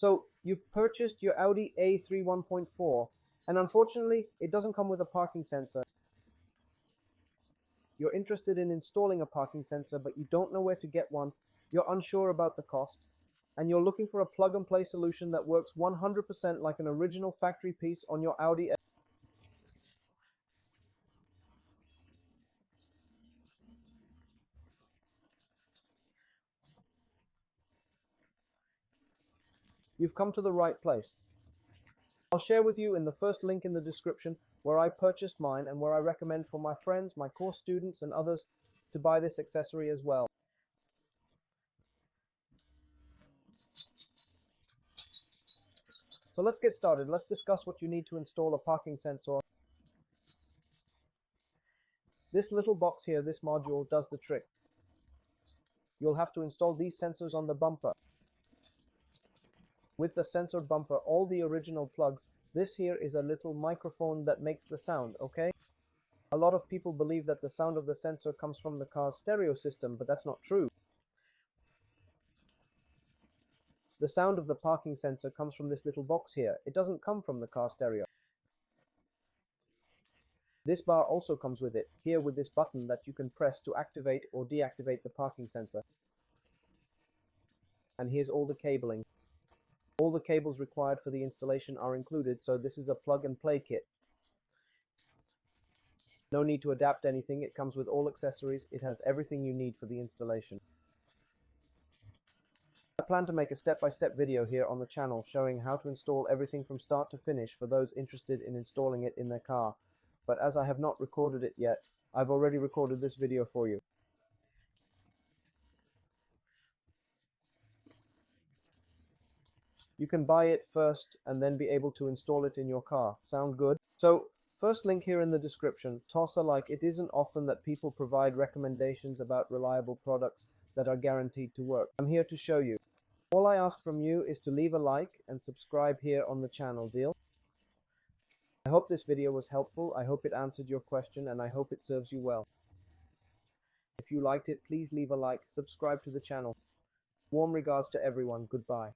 So you've purchased your Audi A3 1.4 and unfortunately it doesn't come with a parking sensor. You're interested in installing a parking sensor but you don't know where to get one, you're unsure about the cost, and you're looking for a plug-and-play solution that works 100% like an original factory piece on your Audi. You've come to the right place. I'll share with you in the first link in the description where I purchased mine and where I recommend for my friends, my course students and others to buy this accessory as well. So let's get started. Let's discuss what you need to install a parking sensor. This little box here, this module, does the trick. You'll have to install these sensors on the bumper. With the sensor bumper, all the original plugs, this here is a little microphone that makes the sound, okay? A lot of people believe that the sound of the sensor comes from the car's stereo system, but that's not true. The sound of the parking sensor comes from this little box here. It doesn't come from the car stereo. This bar also comes with it, here with this button that you can press to activate or deactivate the parking sensor. And here's all the cabling. All the cables required for the installation are included, so this is a plug-and-play kit. No need to adapt anything, it comes with all accessories, it has everything you need for the installation. I plan to make a step-by-step video here on the channel showing how to install everything from start to finish for those interested in installing it in their car. But as I have not recorded it yet, I've already recorded this video for you. You can buy it first and then be able to install it in your car. Sound good? So, first link here in the description. TAOS alike, it isn't often that people provide recommendations about reliable products that are guaranteed to work. I'm here to show you. All I ask from you is to leave a like and subscribe here on the channel, deal? I hope this video was helpful, I hope it answered your question, and I hope it serves you well. If you liked it, please leave a like, subscribe to the channel. Warm regards to everyone, goodbye.